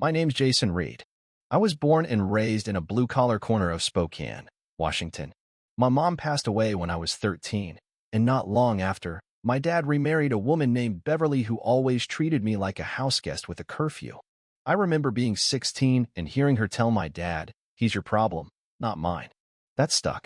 My name's Jason Reed. I was born and raised in a blue-collar corner of Spokane, Washington. My mom passed away when I was 13, and not long after, my dad remarried a woman named Beverly who always treated me like a houseguest with a curfew. I remember being 16 and hearing her tell my dad, "He's your problem, not mine." That stuck.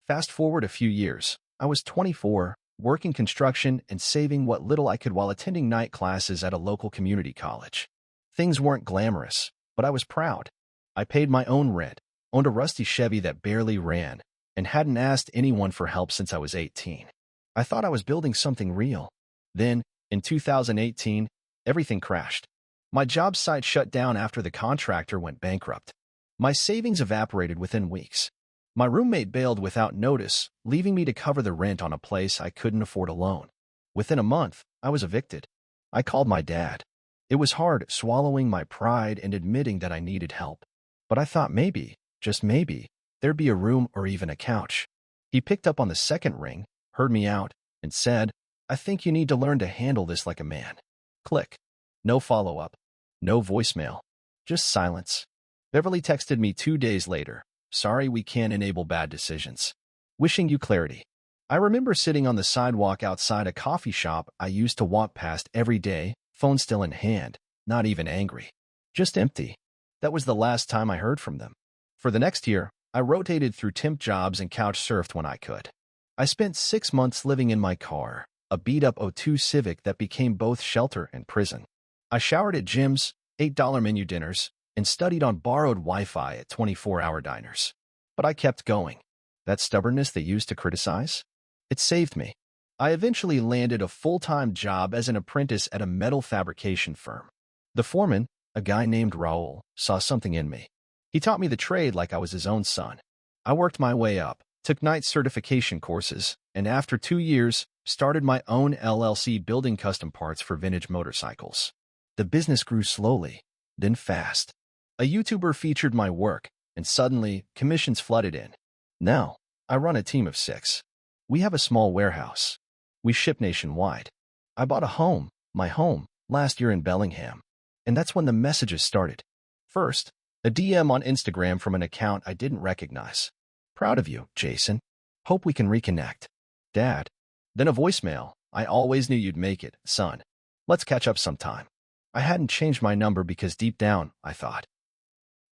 Fast forward a few years, I was 24, working construction and saving what little I could while attending night classes at a local community college. Things weren't glamorous, but I was proud. I paid my own rent, owned a rusty Chevy that barely ran, and hadn't asked anyone for help since I was 18. I thought I was building something real. Then, in 2018, everything crashed. My job site shut down after the contractor went bankrupt. My savings evaporated within weeks. My roommate bailed without notice, leaving me to cover the rent on a place I couldn't afford alone. Within a month, I was evicted. I called my dad. It was hard swallowing my pride and admitting that I needed help. But I thought maybe, just maybe, there'd be a room or even a couch. He picked up on the second ring, heard me out, and said, "I think you need to learn to handle this like a man." Click. No follow-up. No voicemail. Just silence. Beverly texted me 2 days later. "Sorry, we can't enable bad decisions. Wishing you clarity." I remember sitting on the sidewalk outside a coffee shop I used to walk past every day, phone still in hand, not even angry. Just empty. That was the last time I heard from them. For the next year, I rotated through temp jobs and couch surfed when I could. I spent 6 months living in my car, a beat-up '02 Civic that became both shelter and prison. I showered at gyms, ate dollar menu dinners, and studied on borrowed Wi-Fi at 24-hour diners. But I kept going. That stubbornness they used to criticize? It saved me. I eventually landed a full-time job as an apprentice at a metal fabrication firm. The foreman, a guy named Raul, saw something in me. He taught me the trade like I was his own son. I worked my way up, took night certification courses, and after 2 years, started my own LLC building custom parts for vintage motorcycles. The business grew slowly, then fast. A YouTuber featured my work, and suddenly, commissions flooded in. Now, I run a team of 6. We have a small warehouse. We ship nationwide. I bought a home, my home, last year in Bellingham. And that's when the messages started. First, a DM on Instagram from an account I didn't recognize. "Proud of you, Jason. Hope we can reconnect. Dad." Then a voicemail. "I always knew you'd make it, son. Let's catch up sometime." I hadn't changed my number because deep down, I thought.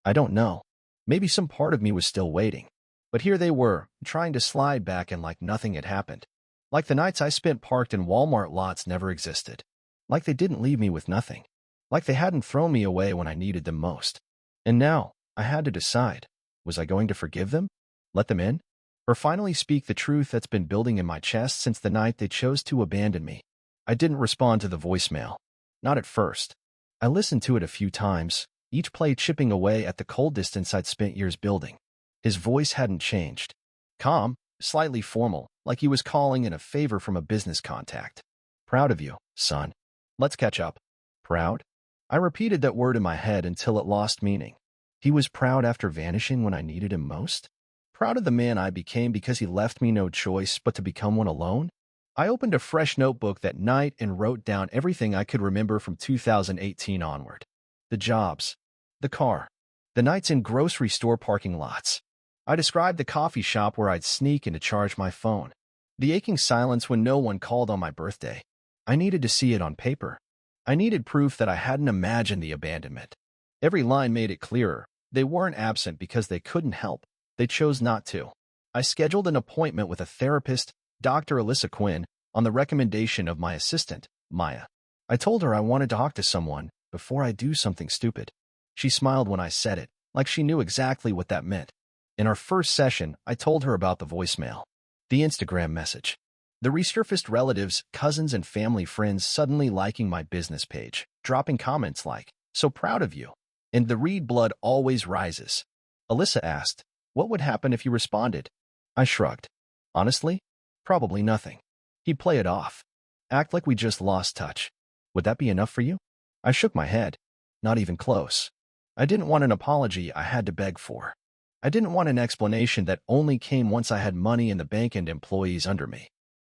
I don't know. Maybe some part of me was still waiting. But here they were, trying to slide back and like nothing had happened. Like the nights I spent parked in Walmart lots never existed. Like they didn't leave me with nothing. Like they hadn't thrown me away when I needed them most. And now, I had to decide. Was I going to forgive them? Let them in? Or finally speak the truth that's been building in my chest since the night they chose to abandon me? I didn't respond to the voicemail. Not at first. I listened to it a few times, each play chipping away at the cold distance I'd spent years building. His voice hadn't changed. Calm, slightly formal, like he was calling in a favor from a business contact. "Proud of you, son. Let's catch up." Proud? I repeated that word in my head until it lost meaning. He was proud after vanishing when I needed him most? Proud of the man I became because he left me no choice but to become one alone? I opened a fresh notebook that night and wrote down everything I could remember from 2018 onward. The jobs, the car, the nights in grocery store parking lots. I described the coffee shop where I'd sneak in to charge my phone. The aching silence when no one called on my birthday. I needed to see it on paper. I needed proof that I hadn't imagined the abandonment. Every line made it clearer. They weren't absent because they couldn't help. They chose not to. I scheduled an appointment with a therapist, Dr. Alyssa Quinn, on the recommendation of my assistant, Maya. I told her I wanted to talk to someone before I do something stupid. She smiled when I said it, like she knew exactly what that meant. In our first session, I told her about the voicemail, the Instagram message, the resurfaced relatives, cousins, and family friends suddenly liking my business page, dropping comments like, "So proud of you," and "The Reed blood always rises." Alyssa asked, "What would happen if you responded?" I shrugged. Honestly, probably nothing. He'd play it off. Act like we just lost touch. Would that be enough for you? I shook my head. Not even close. I didn't want an apology I had to beg for. I didn't want an explanation that only came once I had money in the bank and employees under me.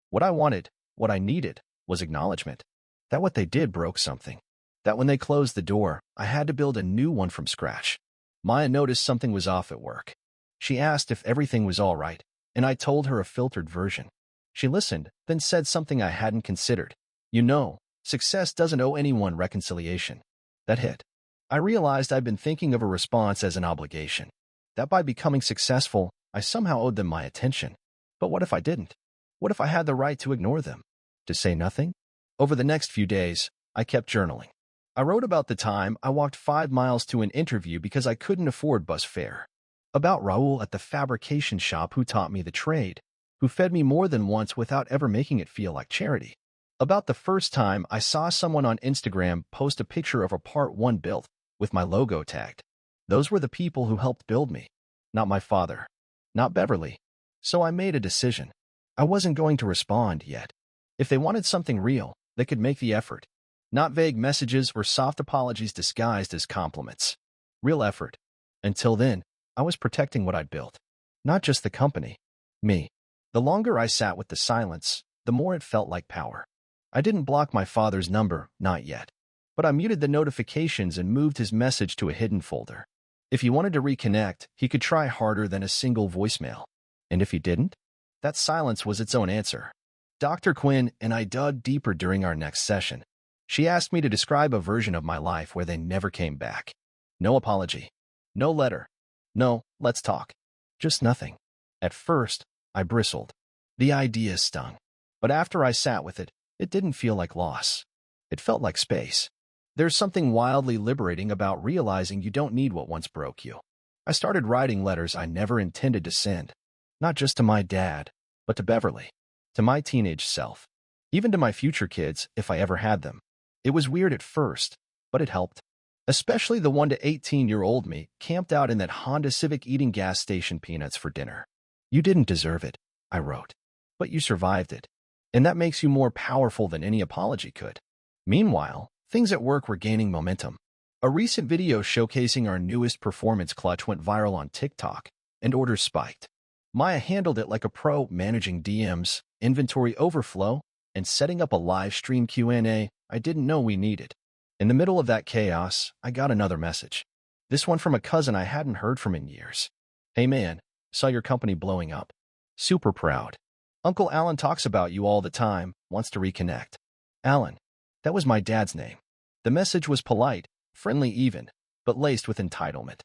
What I wanted, what I needed, was acknowledgement. That what they did broke something. that when they closed the door, I had to build a new one from scratch. Maya noticed something was off at work. She asked if everything was all right, and I told her a filtered version. She listened, then said something I hadn't considered. You know, success doesn't owe anyone reconciliation. That hit. I realized I'd been thinking of a response as an obligation. That by becoming successful, I somehow owed them my attention. But what if I didn't? What if I had the right to ignore them? To say nothing? Over the next few days, I kept journaling. I wrote about the time I walked 5 miles to an interview because I couldn't afford bus fare. About Raul at the fabrication shop who taught me the trade, who fed me more than once without ever making it feel like charity. About the first time I saw someone on Instagram post a picture of a Part 1 built, with my logo tagged. Those were the people who helped build me. Not my father. Not Beverly. So I made a decision. I wasn't going to respond yet. If they wanted something real, they could make the effort. Not vague messages or soft apologies disguised as compliments. Real effort. Until then, I was protecting what I'd built. Not just the company. Me. The longer I sat with the silence, the more it felt like power. I didn't block my father's number, not yet. But I muted the notifications and moved his message to a hidden folder. If he wanted to reconnect, he could try harder than a single voicemail. And if he didn't? That silence was its own answer. Dr. Quinn and I dug deeper during our next session. She asked me to describe a version of my life where they never came back. No apology. No letter. No, let's talk. Just nothing. At first, I bristled. The idea stung. But after I sat with it, it didn't feel like loss. It felt like space. There's something wildly liberating about realizing you don't need what once broke you. I started writing letters I never intended to send. Not just to my dad, but to Beverly. To my teenage self. Even to my future kids, if I ever had them. It was weird at first, but it helped. Especially the 1 to 18-year-old me camped out in that Honda Civic eating gas station peanuts for dinner. You didn't deserve it, I wrote. But you survived it. And that makes you more powerful than any apology could. Meanwhile, things at work were gaining momentum. A recent video showcasing our newest performance clutch went viral on TikTok, and orders spiked. Maya handled it like a pro, managing DMs, inventory overflow, and setting up a live stream Q&A I didn't know we needed. In the middle of that chaos, I got another message. This one from a cousin I hadn't heard from in years. Hey man, saw your company blowing up. Super proud. Uncle Alan talks about you all the time, wants to reconnect. Alan. That was my dad's name. The message was polite, friendly even, but laced with entitlement.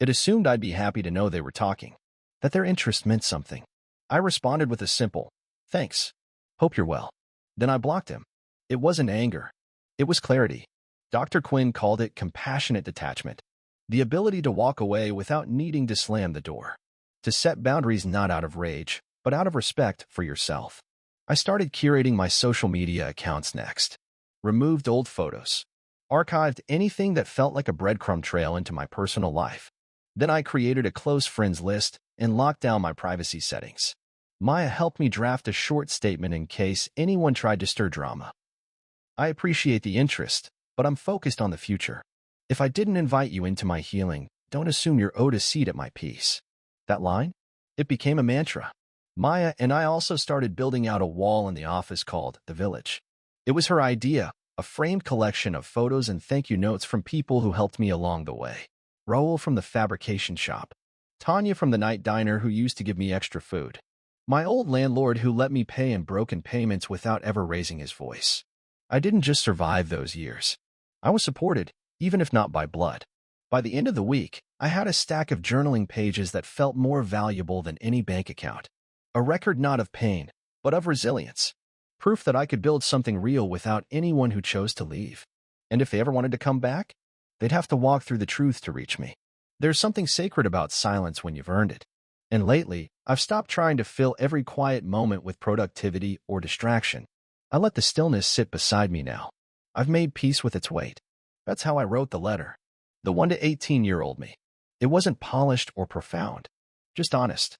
It assumed I'd be happy to know they were talking. That their interest meant something. I responded with a simple, thanks. Hope you're well. Then I blocked him. It wasn't anger. It was clarity. Dr. Quinn called it compassionate detachment. The ability to walk away without needing to slam the door. To set boundaries not out of rage, but out of respect for yourself. I started curating my social media accounts next. Removed old photos. Archived anything that felt like a breadcrumb trail into my personal life. Then I created a close friends list and locked down my privacy settings. Maya helped me draft a short statement in case anyone tried to stir drama. I appreciate the interest, but I'm focused on the future. If I didn't invite you into my healing, don't assume you're owed a seat at my peace. That line? It became a mantra. Maya and I also started building out a wall in the office called The Village. It was her idea, a framed collection of photos and thank you notes from people who helped me along the way. Raul from the fabrication shop. Tanya from the night diner who used to give me extra food. My old landlord who let me pay in broken payments without ever raising his voice. I didn't just survive those years. I was supported, even if not by blood. By the end of the week, I had a stack of journaling pages that felt more valuable than any bank account. A record not of pain, but of resilience. Proof that I could build something real without anyone who chose to leave. And if they ever wanted to come back, they'd have to walk through the truth to reach me. There's something sacred about silence when you've earned it. And lately, I've stopped trying to fill every quiet moment with productivity or distraction. I let the stillness sit beside me now. I've made peace with its weight. That's how I wrote the letter. The 1 to 18-year-old me. It wasn't polished or profound. Just honest.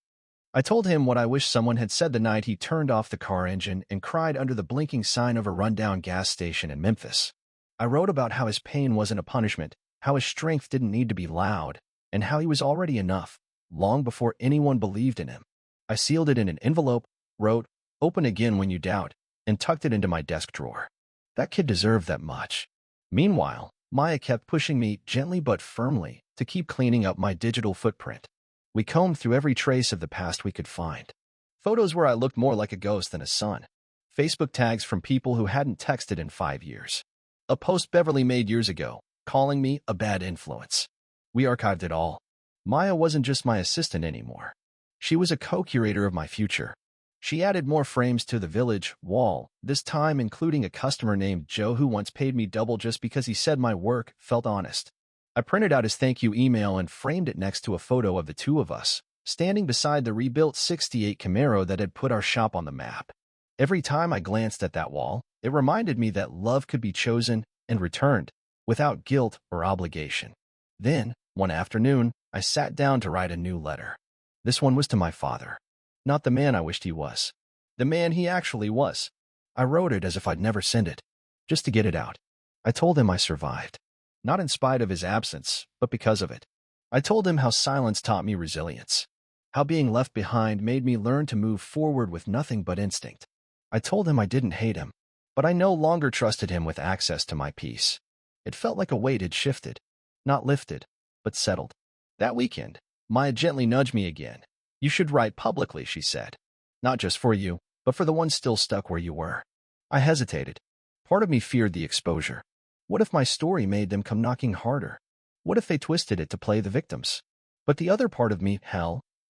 I told him what I wish someone had said the night he turned off the car engine and cried under the blinking sign of a rundown gas station in Memphis. I wrote about how his pain wasn't a punishment, how his strength didn't need to be loud, and how he was already enough, long before anyone believed in him. I sealed it in an envelope, wrote, "Open again when you doubt," and tucked it into my desk drawer. That kid deserved that much. Meanwhile, Maya kept pushing me gently but firmly to keep cleaning up my digital footprint. We combed through every trace of the past we could find. Photos where I looked more like a ghost than a son. Facebook tags from people who hadn't texted in 5 years. A post Beverly made years ago, calling me a bad influence. We archived it all. Maya wasn't just my assistant anymore. She was a co-curator of my future. She added more frames to the village wall, this time including a customer named Joe who once paid me double just because he said my work felt honest. I printed out his thank you email and framed it next to a photo of the two of us, standing beside the rebuilt '68 Camaro that had put our shop on the map. Every time I glanced at that wall, it reminded me that love could be chosen and returned, without guilt or obligation. Then, one afternoon, I sat down to write a new letter. This one was to my father. Not the man I wished he was. The man he actually was. I wrote it as if I'd never sent it, just to get it out. I told him I survived. Not in spite of his absence, but because of it. I told him how silence taught me resilience. How being left behind made me learn to move forward with nothing but instinct. I told him I didn't hate him, but I no longer trusted him with access to my peace. It felt like a weight had shifted. Not lifted, but settled. That weekend, Maya gently nudged me again. You should write publicly, she said. Not just for you, but for the ones still stuck where you were. I hesitated. Part of me feared the exposure. What if my story made them come knocking harder? What if they twisted it to play the victims? But the other part of me,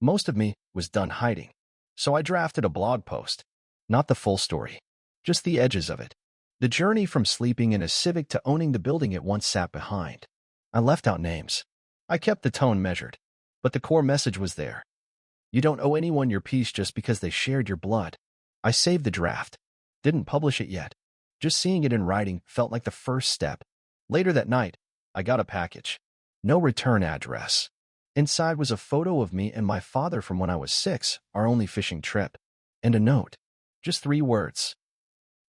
most of me, was done hiding. So I drafted a blog post. Not the full story. Just the edges of it. The journey from sleeping in a Civic to owning the building it once sat behind. I left out names. I kept the tone measured. But the core message was there. You don't owe anyone your peace just because they shared your blood. I saved the draft. Didn't publish it yet. Just seeing it in writing felt like the first step. Later that night, I got a package. No return address. Inside was a photo of me and my father from when I was 6, our only fishing trip. And a note. Just 3 words.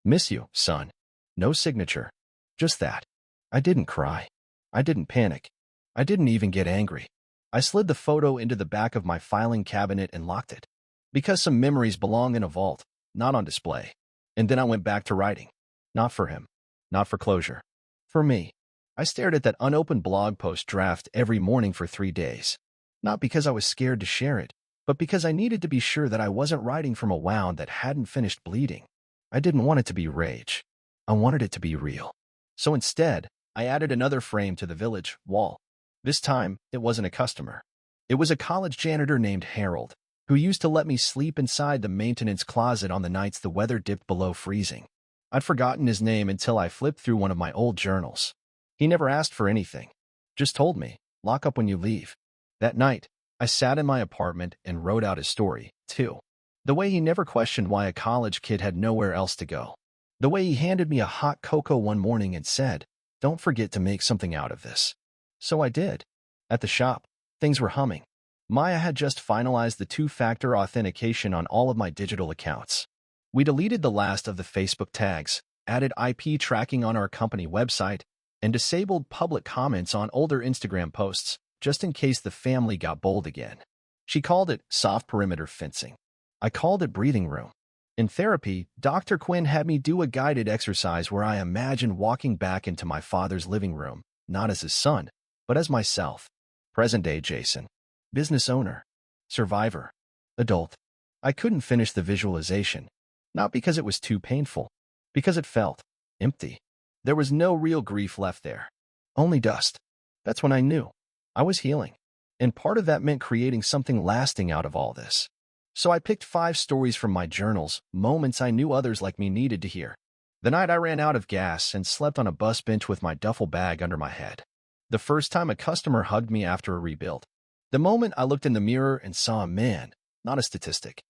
Miss you, son. No signature. Just that. I didn't cry. I didn't panic. I didn't even get angry. I slid the photo into the back of my filing cabinet and locked it. Because some memories belong in a vault, not on display. And then I went back to writing. Not for him. Not for closure. For me. I stared at that unopened blog post draft every morning for 3 days. Not because I was scared to share it, but because I needed to be sure that I wasn't writing from a wound that hadn't finished bleeding. I didn't want it to be rage. I wanted it to be real. So instead, I added another frame to the village wall. This time, it wasn't a customer. It was a college janitor named Harold, who used to let me sleep inside the maintenance closet on the nights the weather dipped below freezing. I'd forgotten his name until I flipped through one of my old journals. He never asked for anything. Just told me, lock up when you leave. That night, I sat in my apartment and wrote out his story, too. The way he never questioned why a college kid had nowhere else to go. The way he handed me a hot cocoa one morning and said, don't forget to make something out of this. So I did. At the shop, things were humming. Maya had just finalized the 2-factor authentication on all of my digital accounts. We deleted the last of the Facebook tags, added IP tracking on our company website, and disabled public comments on older Instagram posts, just in case the family got bold again. She called it soft perimeter fencing. I called it breathing room. In therapy, Dr. Quinn had me do a guided exercise where I imagined walking back into my father's living room, not as his son, but as myself. Present-day Jason. Business owner. Survivor. Adult. I couldn't finish the visualization. Not because it was too painful. Because it felt empty. There was no real grief left there. Only dust. That's when I knew. I was healing. And part of that meant creating something lasting out of all this. So I picked 5 stories from my journals, moments I knew others like me needed to hear. The night I ran out of gas and slept on a bus bench with my duffel bag under my head. The first time a customer hugged me after a rebuild. The moment I looked in the mirror and saw a man, not a statistic.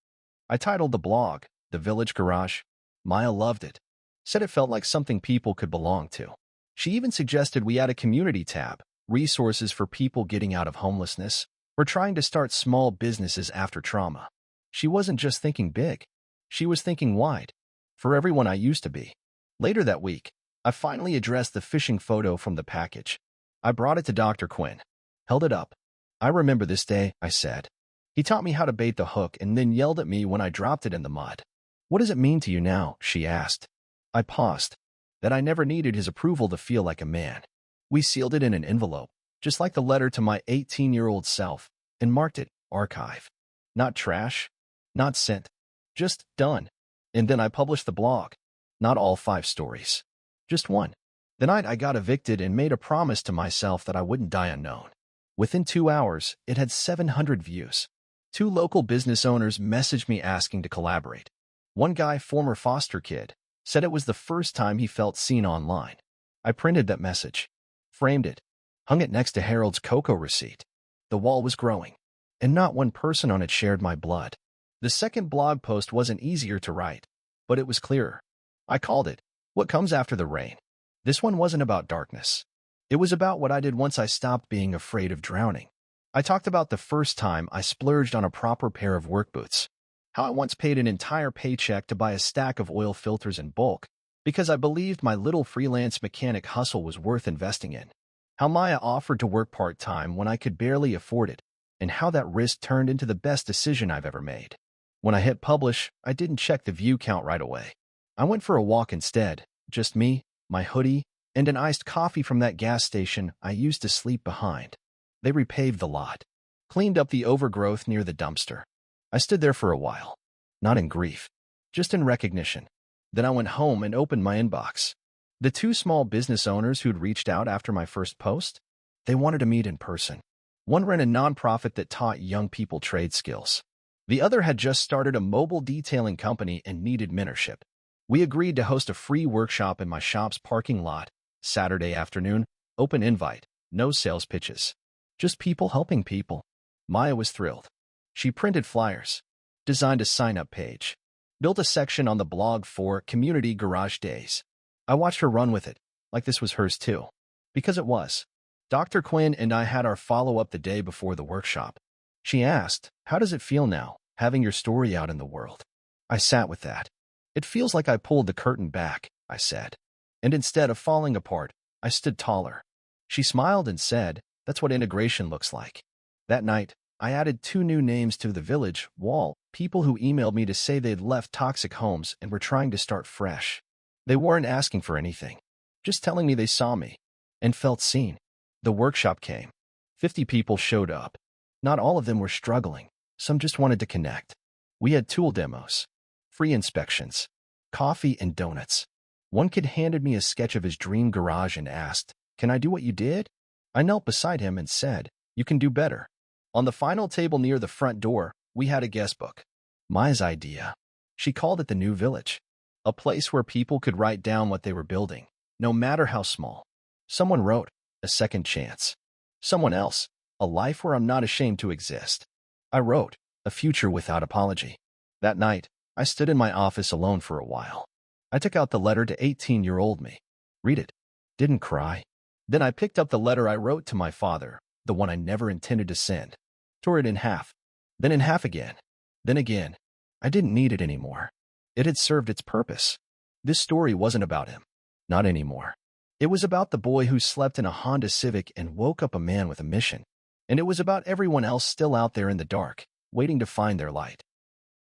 I titled the blog, The Village Garage. Maya loved it. Said it felt like something people could belong to. She even suggested we add a community tab, resources for people getting out of homelessness, or trying to start small businesses after trauma. She wasn't just thinking big. She was thinking wide. For everyone I used to be. Later that week, I finally addressed the phishing photo from the package. I brought it to Dr. Quinn. Held it up. I remember this day, I said. He taught me how to bait the hook and then yelled at me when I dropped it in the mud. What does it mean to you now? She asked. I paused. that I never needed his approval to feel like a man. We sealed it in an envelope, just like the letter to my 18-year-old self, and marked it archive. Not trash, not sent, just done. And then I published the blog. Not all 5 stories, just one. The night I got evicted and made a promise to myself that I wouldn't die unknown. Within 2 hours, it had 700 views. 2 local business owners messaged me asking to collaborate. One guy, former foster kid, said it was the first time he felt seen online. I printed that message, framed it, hung it next to Harold's cocoa receipt. The wall was growing, and not one person on it shared my blood. The second blog post wasn't easier to write, but it was clearer. I called it, What Comes After the Rain. This one wasn't about darkness. It was about what I did once I stopped being afraid of drowning. I talked about the first time I splurged on a proper pair of work boots, how I once paid an entire paycheck to buy a stack of oil filters in bulk because I believed my little freelance mechanic hustle was worth investing in, how Maya offered to work part-time when I could barely afford it, and how that risk turned into the best decision I've ever made. When I hit publish, I didn't check the view count right away. I went for a walk instead, just me, my hoodie, and an iced coffee from that gas station I used to sleep behind. They repaved the lot, cleaned up the overgrowth near the dumpster. I stood there for a while, not in grief, just in recognition. Then I went home and opened my inbox. The 2 small business owners who'd reached out after my first post, they wanted to meet in person. One ran a nonprofit that taught young people trade skills. The other had just started a mobile detailing company and needed mentorship. We agreed to host a free workshop in my shop's parking lot, Saturday afternoon, open invite, no sales pitches. Just people helping people. Maya was thrilled. She printed flyers, designed a sign-up page, built a section on the blog for Community Garage Days. I watched her run with it, like this was hers too. Because it was. Dr. Quinn and I had our follow-up the day before the workshop. She asked, "How does it feel now, having your story out in the world?" I sat with that. "It feels like I pulled the curtain back," I said. And instead of falling apart, I stood taller. She smiled and said, "That's what integration looks like." That night, I added 2 new names to the village wall, people who emailed me to say they'd left toxic homes and were trying to start fresh. They weren't asking for anything, just telling me they saw me and felt seen. The workshop came. 50 people showed up. Not all of them were struggling. Some just wanted to connect. We had tool demos, free inspections, coffee and donuts. One kid handed me a sketch of his dream garage and asked, "Can I do what you did?" I knelt beside him and said, "You can do better." On the final table near the front door, we had a guest book. Maya's idea. She called it the New Village, a place where people could write down what they were building, no matter how small. Someone wrote, "A second chance." Someone else, "A life where I'm not ashamed to exist." I wrote, "A future without apology." That night, I stood in my office alone for a while. I took out the letter to 18-year-old me. Read it. Didn't cry. Then I picked up the letter I wrote to my father, the one I never intended to send. Tore it in half. Then in half again. Then again. I didn't need it anymore. It had served its purpose. This story wasn't about him. Not anymore. It was about the boy who slept in a Honda Civic and woke up a man with a mission. And it was about everyone else still out there in the dark, waiting to find their light.